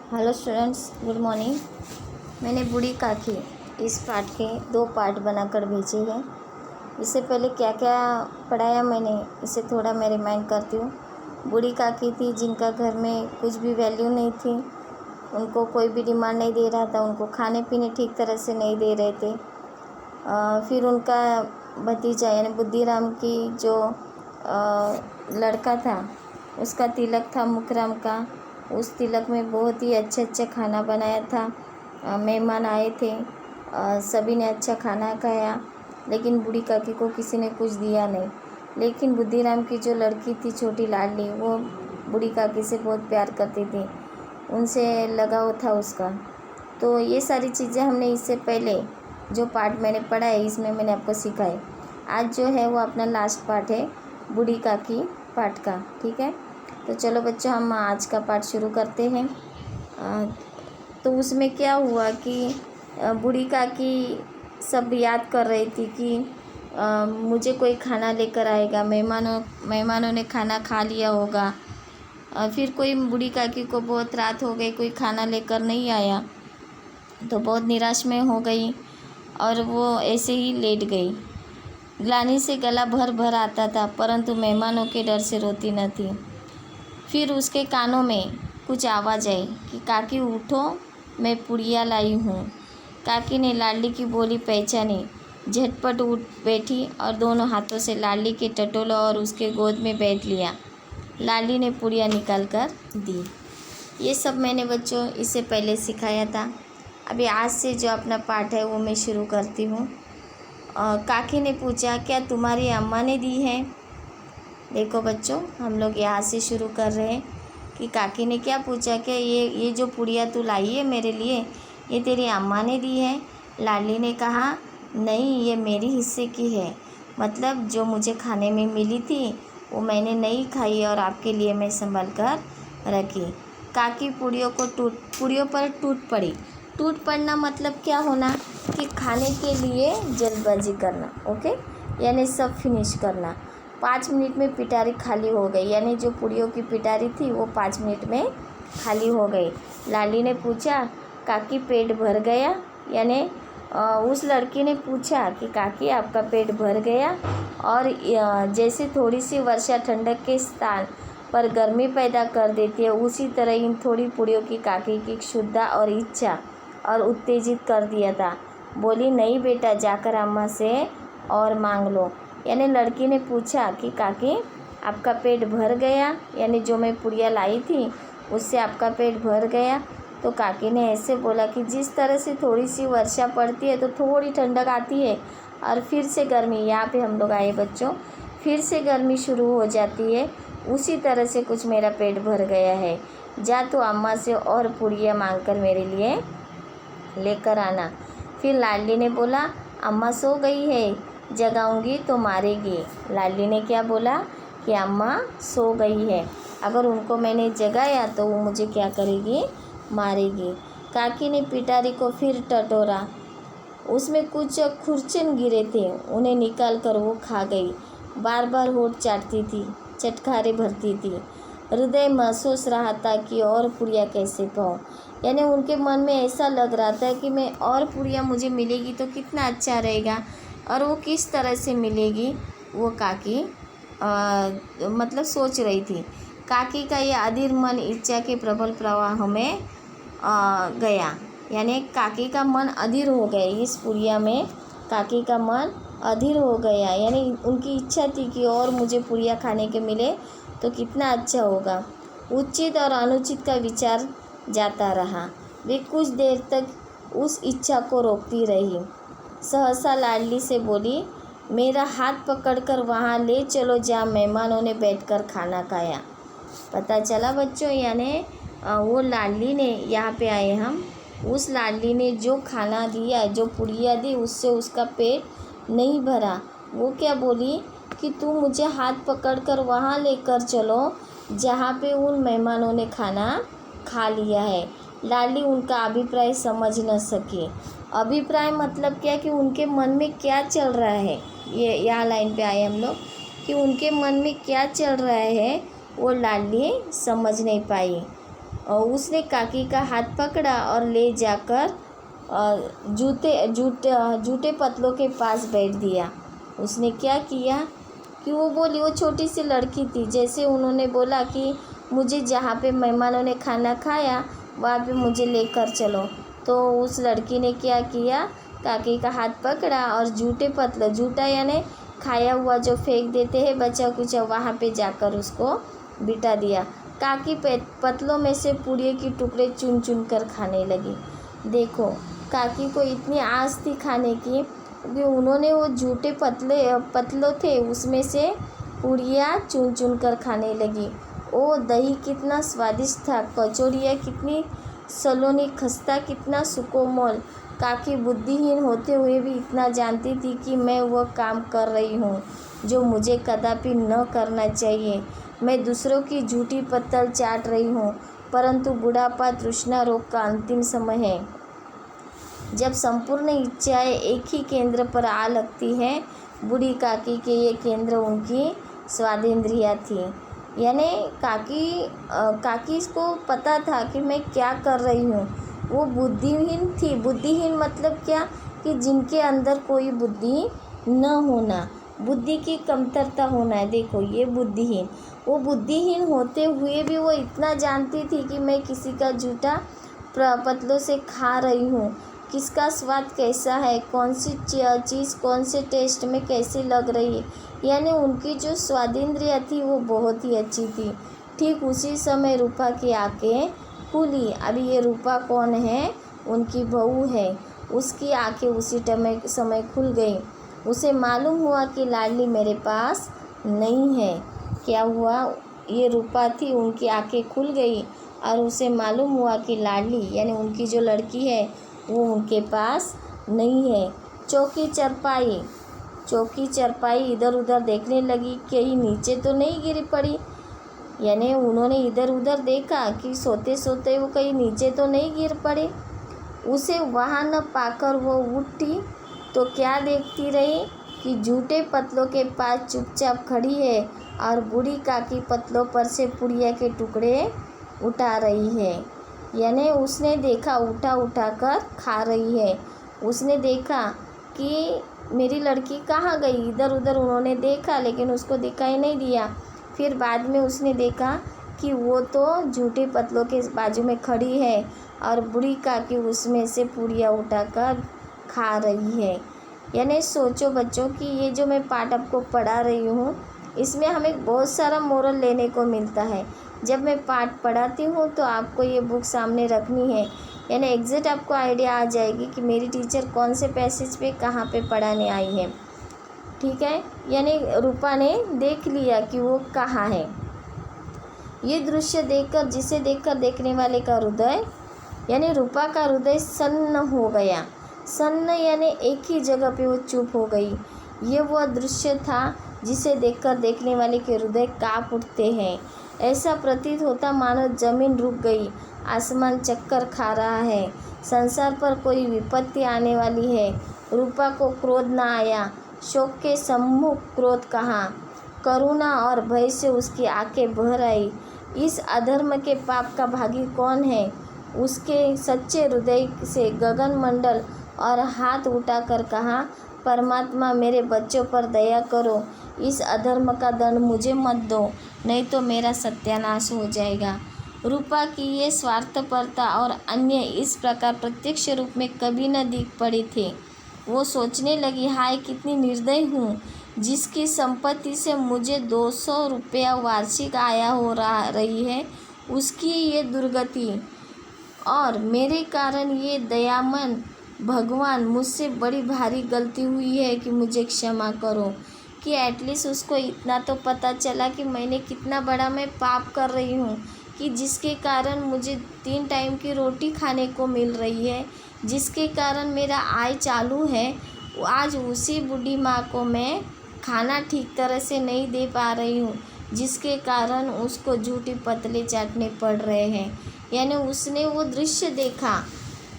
Hello students, good morning. मैंने बूढ़ी काकी इस पाठ के 2 पार्ट बनाकर भेजे हैं। इससे पहले क्या क्या पढ़ाया मैंने, इसे थोड़ा मैं रिमाइंड करती हूँ। बूढ़ी काकी थी जिनका घर में कुछ भी वैल्यू नहीं थी, उनको कोई भी डिमांड नहीं दे रहा था, उनको खाने पीने ठीक तरह से नहीं दे रहे थे। फिर उनका भतीजा यानी बुद्धिराम की जो लड़का था, उसका तिलक था मुकरम का। उस तिलक में बहुत ही अच्छा खाना बनाया था। मेहमान आए थे, सभी ने अच्छा खाना खाया, लेकिन बूढ़ी काकी को किसी ने कुछ दिया नहीं। लेकिन बुद्धिराम की जो लड़की थी छोटी लाडली, वो बूढ़ी काकी से बहुत प्यार करती थी, उनसे लगाव था उसका। तो ये सारी चीज़ें हमने इससे पहले जो पार्ट मैंने पढ़ा है, इसमें मैंने आपको सिखाई। आज जो है वो अपना लास्ट पार्ट है बूढ़ी काकी पार्ट का, ठीक है। तो चलो बच्चों, हम आज का पाठ शुरू करते हैं। तो उसमें क्या हुआ कि बूढ़ी काकी सब याद कर रही थी कि मुझे कोई खाना लेकर आएगा, मेहमानों ने खाना खा लिया होगा। फिर कोई बूढ़ी काकी को बहुत रात हो गई, कोई खाना लेकर नहीं आया, तो बहुत निराश में हो गई और वो ऐसे ही लेट गई। ग्लानि से गला भर भर आता था, परंतु मेहमानों के डर से रोती न थी। फिर उसके कानों में कुछ आवाज़ आई कि काकी उठो, मैं पुड़िया लाई हूँ। काकी ने लाडली की बोली पहचानी, झटपट उठ बैठी और दोनों हाथों से लाडली के टटोला और उसके गोद में बैठ लिया। लाडली ने पुड़िया निकाल कर दी। ये सब मैंने बच्चों इससे पहले सिखाया था। अभी आज से जो अपना पाठ है वो मैं शुरू करती हूँ। काकी ने पूछा, क्या तुम्हारी अम्मा ने दी है? देखो बच्चों, हम लोग यहाँ से शुरू कर रहे हैं कि काकी ने क्या पूछा, क्या ये जो पुड़िया तू लाई है मेरे लिए, ये तेरी अम्मा ने दी है? लाडली ने कहा, नहीं, ये मेरी हिस्से की है। मतलब जो मुझे खाने में मिली थी वो मैंने नहीं खाई और आपके लिए मैं संभाल कर रखी। काकी पुड़ियों पर टूट पड़ी। टूट पड़ना मतलब क्या होना कि खाने के लिए जल्दबाजी करना, ओके, यानी सब फिनिश करना। 5 मिनट में पिटारी खाली हो गई, यानी जो पुड़ियों की पिटारी थी वो 5 मिनट में खाली हो गई। लाडली ने पूछा, काकी पेट भर गया? यानी उस लड़की ने पूछा कि काकी आपका पेट भर गया? और जैसे थोड़ी सी वर्षा ठंडक के स्थान पर गर्मी पैदा कर देती है, उसी तरह इन थोड़ी पुड़ियों की काकी की क्षुधा और इच्छा और उत्तेजित कर दिया था। बोली, नहीं बेटा, जाकर अम्मा से और मांग लो। यानी लड़की ने पूछा कि काकी आपका पेट भर गया? यानी जो मैं पुड़िया लाई थी उससे आपका पेट भर गया? तो काकी ने ऐसे बोला कि जिस तरह से थोड़ी सी वर्षा पड़ती है तो थोड़ी ठंडक आती है और फिर से गर्मी, यहाँ पे हम लोग आए बच्चों, फिर से गर्मी शुरू हो जाती है, उसी तरह से कुछ मेरा पेट भर गया है। जा तो अम्मा से और पुड़िया मांग कर मेरे लिए लेकर आना। फिर लाडली ने बोला, अम्मा सो गई है, जगाऊंगी तो मारेगी। लाडली ने क्या बोला कि अम्मा सो गई है, अगर उनको मैंने जगाया तो वो मुझे क्या करेगी, मारेगी। काकी ने पिटारी को फिर टटोरा, उसमें कुछ खुरचन गिरे थे, उन्हें निकाल कर वो खा गई। बार बार होठ चाटती थी, चटखारे भरती थी। हृदय महसूस रहा था कि और पुड़िया कैसे पाऊँ। यानी उनके मन में ऐसा लग रहा था कि मैं और पुड़िया मुझे मिलेगी तो कितना अच्छा रहेगा, और वो किस तरह से मिलेगी वो काकी मतलब सोच रही थी। काकी का ये अधीर मन इच्छा के प्रबल प्रवाह में गया, यानी काकी का मन अधीर हो गया। इस पुड़िया में काकी का मन अधीर हो गया, यानी उनकी इच्छा थी कि और मुझे पुड़िया खाने के मिले तो कितना अच्छा होगा। उचित और अनुचित का विचार जाता रहा। वे कुछ देर तक उस इच्छा को रोकती रही। सहसा लाडली से बोली, मेरा हाथ पकड़कर वहाँ ले चलो जहाँ मेहमानों ने बैठकर खाना खाया। पता चला बच्चों, यानी वो लाडली ने, यहाँ पे आए हम, उस लाडली ने जो खाना दिया, जो पुड़िया दी, उससे उसका पेट नहीं भरा। वो क्या बोली कि तुम मुझे हाथ पकड़कर वहाँ लेकर चलो जहाँ पे उन मेहमानों ने खाना खा लिया है। लाडली उनका अभिप्राय समझ न सके। अभिप्राय मतलब क्या कि उनके मन में क्या चल रहा है, ये यहाँ लाइन पे आए हम लोग कि उनके मन में क्या चल रहा है वो लाडली समझ नहीं पाई। उसने काकी का हाथ पकड़ा और ले जाकर जूते पतलों के पास बैठ दिया। उसने क्या किया कि वो बोली, वो छोटी सी लड़की थी, जैसे उन्होंने बोला कि मुझे जहाँ पे मेहमानों ने खाना खाया वहाँ पे मुझे लेकर चलो, तो उस लड़की ने क्या किया, काकी का हाथ पकड़ा और जूठा यानी खाया हुआ जो फेंक देते हैं बचा कुचा, वहाँ पे जाकर उसको बिठा दिया। काकी पतलों में से पूड़ियों की टुकड़े चुन चुन कर खाने लगी। देखो, काकी को इतनी आस थी खाने की कि उन्होंने वो जूठे पतलों थे उसमें से पूड़ियाँ चुन चुन कर खाने लगी। ओ दही कितना स्वादिष्ट था, कचौड़ियाँ कितनी सलोनी, खस्ता कितना सुकोमल। काकी बुद्धिहीन होते हुए भी इतना जानती थी कि मैं वह काम कर रही हूँ जो मुझे कदापि न करना चाहिए। मैं दूसरों की झूठी पत्तल चाट रही हूँ, परंतु बुढ़ापा तृष्णा रोग का अंतिम समय है, जब संपूर्ण इच्छाएं एक ही केंद्र पर आ लगती हैं। बूढ़ी काकी के ये केंद्र उनकी स्वादेंद्रिया थी। यानी काकी को पता था कि मैं क्या कर रही हूँ। वो बुद्धिहीन थी। बुद्धिहीन मतलब क्या, कि जिनके अंदर कोई बुद्धि न होना, बुद्धि की कमतरता होना है। देखो, ये बुद्धिहीन, वो बुद्धिहीन होते हुए भी वो इतना जानती थी कि मैं किसी का जूठा पतलों से खा रही हूँ, किसका स्वाद कैसा है, कौन सी चीज़ कौन से टेस्ट में कैसी लग रही है। यानी उनकी जो स्वादेंद्रिया थी वो बहुत ही अच्छी थी। ठीक उसी समय रूपा की आंखें खुली। अभी ये रूपा कौन है, उनकी बहू है। उसकी आंखें उसी समय खुल गई। उसे मालूम हुआ कि लाडली मेरे पास नहीं है। क्या हुआ, ये रूपा थी, उनकी आंखें खुल गई और उसे मालूम हुआ कि लाडली यानी उनकी जो लड़की है वो उनके पास नहीं है। चौकी चरपाई इधर उधर देखने लगी, कहीं नीचे तो नहीं गिरी पड़ी। यानी उन्होंने इधर उधर देखा कि सोते सोते वो कहीं नीचे तो नहीं गिर पड़ी। उसे वहाँ न पाकर वो उठी तो क्या देखती रही कि जूठे पतलों के पास चुपचाप खड़ी है और बूढ़ी काकी पतलों पर से पुड़िया के टुकड़े उठा रही है। यानी उसने देखा, उठा कर खा रही है। उसने देखा कि मेरी लड़की कहाँ गई, इधर उधर उन्होंने देखा लेकिन उसको दिखाई नहीं दिया। फिर बाद में उसने देखा कि वो तो जूठे पतलों के बाजू में खड़ी है और बूढ़ी काकी उसमें से पूड़ियाँ उठाकर खा रही है। यानी सोचो बच्चों कि ये जो मैं पाठ आपको पढ़ा रही हूँ इसमें हमें बहुत सारा मोरल लेने को मिलता है। जब मैं पाठ पढ़ाती हूँ तो आपको ये बुक सामने रखनी है, यानी एग्जैक्ट आपको आइडिया आ जाएगी कि मेरी टीचर कौन से पैसेज पे कहाँ पे पढ़ाने आई है। ठीक है, यानी रूपा ने देख लिया कि वो कहाँ है। ये दृश्य देखकर, जिसे देखकर देखने वाले का हृदय यानी रूपा का हृदय सन्न हो गया। सन्न यानी एक ही जगह पे वो चुप हो गई। ये वह दृश्य था जिसे देखकर देखने वाले के हृदय काँप उठते हैं। ऐसा प्रतीत होता मानो जमीन रुक गई, आसमान चक्कर खा रहा है, संसार पर कोई विपत्ति आने वाली है। रूपा को क्रोध न आया, शोक के सम्मुख क्रोध कहाँ, करुणा और भय से उसकी आंखें भर आई। इस अधर्म के पाप का भागी कौन है? उसके सच्चे हृदय से गगन मंडल और हाथ उठाकर कहा, परमात्मा मेरे बच्चों पर दया करो, इस अधर्म का दंड मुझे मत दो, नहीं तो मेरा सत्यानाश हो जाएगा। रूपा की ये स्वार्थपरता और अन्य इस प्रकार प्रत्यक्ष रूप में कभी न दिख पड़ी थी। वो सोचने लगी, हाय कितनी निर्दयी हूँ, जिसकी संपत्ति से मुझे 200 रुपया वार्षिक आया हो रही है, उसकी ये दुर्गति, और मेरे कारण ये दयामन भगवान, मुझसे बड़ी भारी गलती हुई है कि मुझे क्षमा करो। कि एटलीस्ट उसको इतना तो पता चला कि मैंने कितना बड़ा मैं पाप कर रही हूँ, कि जिसके कारण मुझे 3 टाइम की रोटी खाने को मिल रही है, जिसके कारण मेरा आय चालू है, आज उसी बूढ़ी माँ को मैं खाना ठीक तरह से नहीं दे पा रही हूँ, जिसके कारण उसको झूठी पतले चाटने पड़ रहे हैं। यानी उसने वो दृश्य देखा,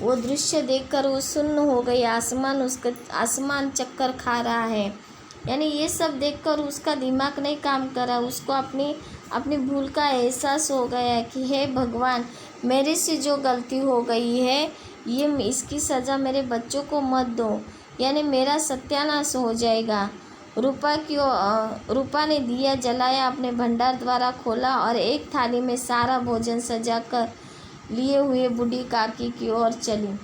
वो दृश्य देखकर वो सुन्न हो गई, आसमान चक्कर खा रहा है। यानी ये सब देखकर उसका दिमाग नहीं काम करा, उसको अपनी भूल का एहसास हो गया कि हे भगवान, मेरे से जो गलती हो गई है ये इसकी सज़ा मेरे बच्चों को मत दो, यानी मेरा सत्यानाश हो जाएगा। रूपा ने दिया जलाया, अपने भंडार द्वारा खोला और एक थाली में सारा भोजन सजा कर लिए हुए बूढ़ी काकी की ओर चली।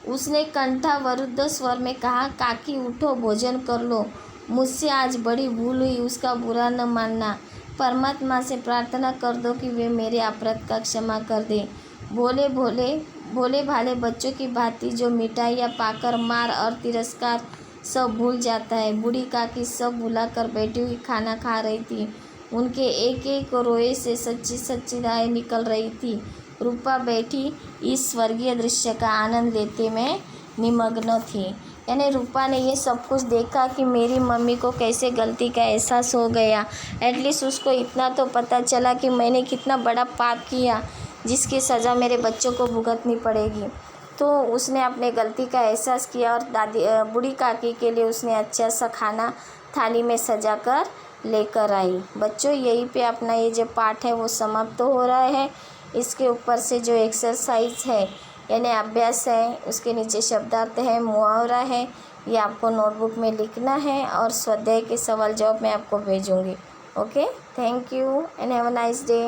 उसने कंठावरुद्ध स्वर में कहा, काकी उठो, भोजन कर लो। मुझसे आज बड़ी भूल हुई, उसका बुरा न मानना। परमात्मा से प्रार्थना कर दो कि वे मेरे अपराध का क्षमा कर दे। भोले भाले बच्चों की भांति जो मिठाइयाँ पाकर मार और तिरस्कार सब भूल जाता है। बूढ़ी काकी सब भुलाकर बैठी हुई खाना खा रही थी। उनके एक एक रोए से सच्ची सच्ची राहें निकल रही थी। रूपा बैठी इस स्वर्गीय दृश्य का आनंद लेते में निमग्न थी। यानी रूपा ने ये सब कुछ देखा कि मेरी मम्मी को कैसे गलती का एहसास हो गया। एटलीस्ट उसको इतना तो पता चला कि मैंने कितना बड़ा पाप किया जिसकी सज़ा मेरे बच्चों को भुगतनी पड़ेगी। तो उसने अपने गलती का एहसास किया और बूढ़ी काकी के लिए उसने अच्छा सा खाना थाली में सजा कर लेकर आई। बच्चों, यहीं पे अपना ये जो पाठ है वो समाप्त हो रहा है। इसके ऊपर से जो एक्सरसाइज है यानी अभ्यास है, उसके नीचे शब्दार्थ है, मुहावरा है, ये आपको नोटबुक में लिखना है और स्वाध्याय के सवाल जवाब मैं आपको भेजूँगी। Okay, thank you and have a nice day.